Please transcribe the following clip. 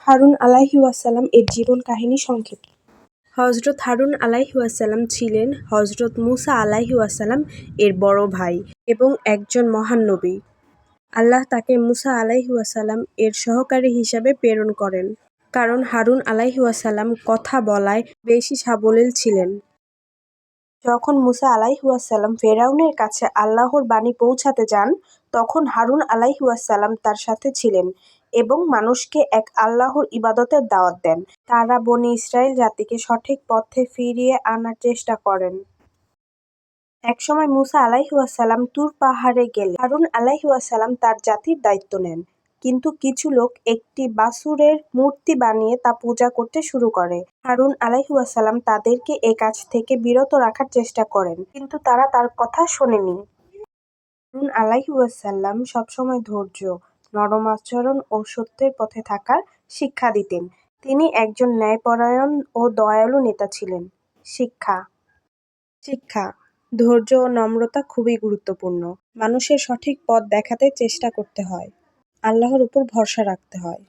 হারুন আলাইহি ওয়াসাল্লাম এর জীবন কাহিনী সংক্ষেপ। হযরত হারুন আলাইহি ওয়াসাল্লাম ছিলেন হযরত মুসা আলাইহি ওয়াসাল্লাম এর বড় ভাই এবং একজন মহান নবী। আল্লাহ তাকে মুসা আলাইহি ওয়াসাল্লাম এর সহকারী হিসাবে প্রেরণ করেন, কারণ হারুন আলাইহি ওয়াসাল্লাম কথা বলায় বেশি সাবলীল ছিলেন। যখন মুসা আলাইহি ওয়াসাল্লাম ফেরাউনের কাছে আল্লাহর বাণী পৌঁছাতে যান, তখন হারুন আলাইহি ওয়াসাল্লাম তার সাথে ছিলেন এবং মানুষকে এক আল্লাহর ইবাদতের দাওয়াত দেন। তারা বনী ইসরাইল জাতিকে সঠিক পথে ফিরিয়ে আনার চেষ্টা করেন। একসময় মুসা আলাইহি ওয়াসাল্লাম তুর পাহাড়ে গেলে হারুন আলাইহি ওয়াসাল্লাম তার জাতির দায়িত্ব নেন, কিন্তু কিছু লোক একটি বাছুরের মূর্তি বানিয়ে তা পূজা করতে শুরু করে। হারুন আলাইহি ওয়াসাল্লাম তাদেরকে এ কাজ থেকে বিরত রাখার চেষ্টা করেন, কিন্তু তারা তার কথা শোনেনি। হারুন আলাইহি ওয়াসাল্লাম সবসময় ধৈর্য, নরম আচরণ ও সত্যের পথে থাকার শিক্ষা দিতেন। তিনি একজন ন্যায়পরায়ণ ও দয়ালু নেতা ছিলেন। শিক্ষা, ধৈর্য ও নম্রতা খুবই গুরুত্বপূর্ণ। মানুষের সঠিক পথ দেখাতে চেষ্টা করতে হয়। আল্লাহর উপর ভরসা রাখতে হয়।